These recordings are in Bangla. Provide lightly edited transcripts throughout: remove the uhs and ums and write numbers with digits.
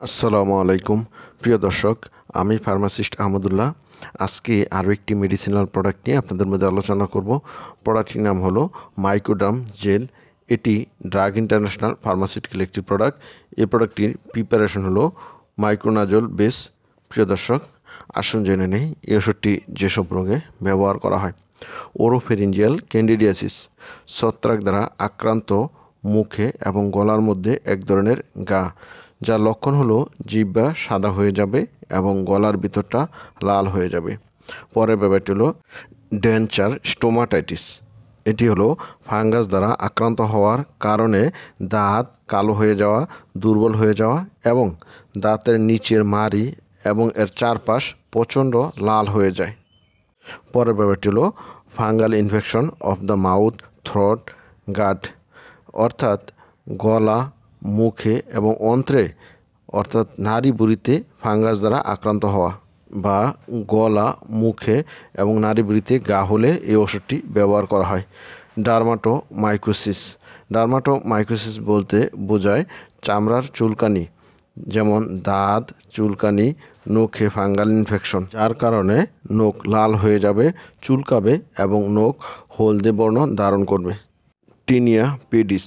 আসসালামু আলাইকুম প্রিয় দর্শক, আমি ফার্মাসিস্ট আহমদুল্লাহ। আজকে আরও একটি মেডিসিনাল প্রোডাক্ট নিয়ে আপনাদের মধ্যে আলোচনা করব। প্রোডাক্টটির নাম হলো মাইক্রোডাম জেল। এটি ড্রাগ ইন্টারন্যাশনাল ফার্মাসিউটিক্যাল একটি প্রোডাক্ট। এই প্রোডাক্টটির প্রিপারেশন হলো মাইক্রোনাজল বেস। প্রিয় দর্শক, আসুন জেনে নেই এই ওষুধটি যেসব রোগে ব্যবহার করা হয়। ওরোফেরিঞ্জিয়াল ক্যান্ডিডিয়াসিস, ছত্রাক দ্বারা আক্রান্ত মুখে এবং গলার মধ্যে এক ধরনের ঘা, যার লক্ষণ হলো জিহ্বা সাদা হয়ে যাবে এবং গলার ভিতরটা লাল হয়ে যাবে। পরের ব্যাপারটি হলো ডেঞ্চার স্টোমাটাইটিস। এটি হলো ফাঙ্গাস দ্বারা আক্রান্ত হওয়ার কারণে দাঁত কালো হয়ে যাওয়া, দুর্বল হয়ে যাওয়া এবং দাঁতের নিচের মাড়ি এবং এর চারপাশ প্রচণ্ড লাল হয়ে যায়। পরের ব্যাপারটি হলো fungal infection of the mouth, throat, gut, অর্থাৎ গলা, মুখে এবং অন্ত্রে অর্থাৎ নাড়ি বুড়িতে ফাঙ্গাস দ্বারা আক্রান্ত হওয়া বা গলা, মুখে এবং নাড়ি বুড়িতে ঘা হলে এই ওষুধটি ব্যবহার করা হয়। ডার্মাটোমাইকোসিস। ডার্মাটোমাইকোসিস বলতে বোঝায় চামড়ার চুলকানি, যেমন দাঁত চুলকানি, নখে ফাঙ্গাল ইনফেকশন, যার কারণে নখ লাল হয়ে যাবে, চুলকাবে এবং নখ হলদে বর্ণ ধারণ করবে। টিনিয়া পেডিস,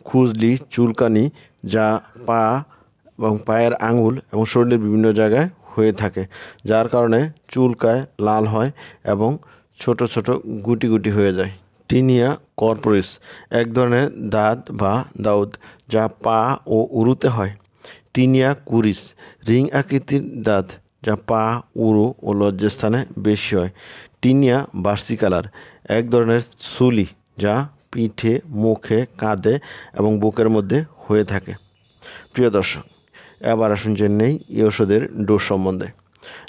খুজলি, চুলকানি, যা পা এবং পায়ের আঙুল এবং শরীরের বিভিন্ন জায়গায় হয়ে থাকে, যার কারণে চুলকায়, লাল হয় এবং ছোট ছোট গুটি গুটি হয়ে যায়। টিনিয়া কর্পোরিস, এক ধরনের দাঁত বা দাউদ যা পা ও উরুতে হয়। টিনিয়া কুরিস, রিং আকৃতির দাঁত যা পা, উরু ও লজ্জাস্থানে বেশি হয়। টিনিয়া ভার্সিকালার, এক ধরনের সুলি যা পিঠে, মুখে, কাঁধে এবং বুকের মধ্যে হয়ে থাকে। প্রিয় দর্শক, এবার আসুন জেনে নেই এই ওষুধের ডোজ সম্বন্ধে।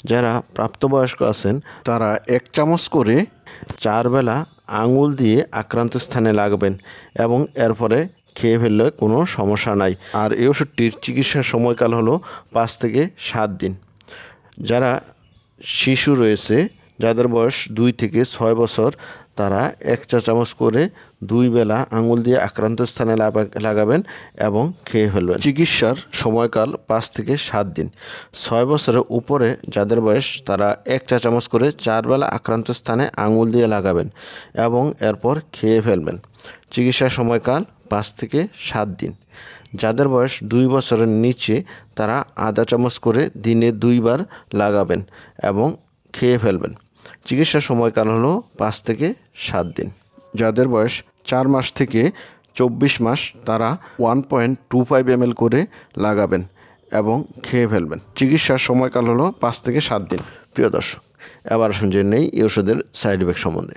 যারা প্রাপ্তবয়স্ক আছেন তারা 1 চামচ করে 4 বেলা আঙুল দিয়ে আক্রান্ত স্থানে লাগাবেন এবং এরপরে খেয়ে ফেললে কোনো সমস্যা নাই। আর এই ওষুধটির চিকিৎসার সময়কাল হলো 5 থেকে 7 দিন। যারা শিশু রয়েছে, যাদের বয়স 2 থেকে 6 বছর, তারা 1 চা চামচ করে 2 বেলা আঙুল দিয়ে আক্রান্ত স্থানে লাগাবেন এবং খেয়ে ফেলবেন। চিকিৎসার সময়কাল 5 থেকে 7 দিন। 6 বছরের উপরে যাদের বয়স, তারা 1 চা চামচ করে 4 বেলা আক্রান্ত স্থানে আঙুল দিয়ে লাগাবেন এবং এরপর খেয়ে ফেলবেন। চিকিৎসার সময়কাল 5 থেকে 7 দিন। যাদের বয়স 2 বছরের নিচে, তারা আধা চামচ করে দিনে 2 বার লাগাবেন এবং খেয়ে ফেলবেন। চিকিৎসার সময়কাল হলো 5 থেকে 7 দিন। যাদের বয়স 4 মাস থেকে 24 মাস, তারা 1.25 ml করে লাগাবেন এবং খেয়ে ফেলবেন। চিকিৎসার সময়কাল হলো 5 থেকে 7 দিন। প্রিয় দর্শক, এবার আসুন জেনে নেই এই ওষুধের সাইড ইফেক্ট সম্বন্ধে।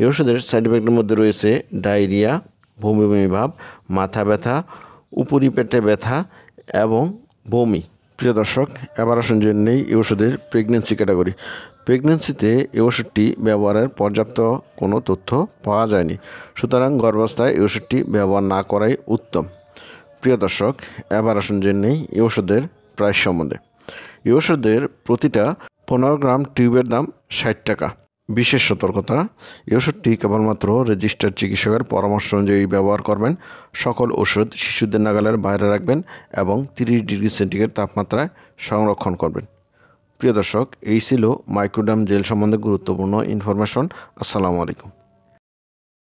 এই ওষুধের সাইড ইফেক্টের মধ্যে রয়েছে ডায়রিয়া, বমি বমি ভাব, মাথা ব্যথা, উপরি পেটে ব্যথা এবং বমি। প্রিয় দর্শক, এবার আসুন জেনে নেই এই ওষুধের প্রেগনেন্সি ক্যাটাগরি। প্রেগনেন্সিতে এই ওষুধটি ব্যবহারের পর্যাপ্ত কোনো তথ্য পাওয়া যায়নি, সুতরাং গর্ভাবস্থায় এই ওষুধটি ব্যবহার না করাই উত্তম। প্রিয় দর্শক, এবার আসুন জেনে নেই এই ওষুধের প্রাইস সম্বন্ধে। এই ওষুধের প্রতিটা 15 গ্রাম টিউবের দাম 60 টাকা। বিশেষ সতর্কতা, এই ওষুধটি কেবলমাত্র রেজিস্টার্ড চিকিৎসকের পরামর্শ অনুযায়ী ব্যবহার করবেন। সকল ওষুধ শিশুদের নাগালের বাইরে রাখবেন এবং 30 ডিগ্রি সেন্টিগ্রেড তাপমাত্রায় সংরক্ষণ করবেন। প্রিয় দর্শক, এই ছিল মাইক্রোডাম জেল সম্বন্ধে গুরুত্বপূর্ণ ইনফরমেশন। আসসালামু আলাইকুম।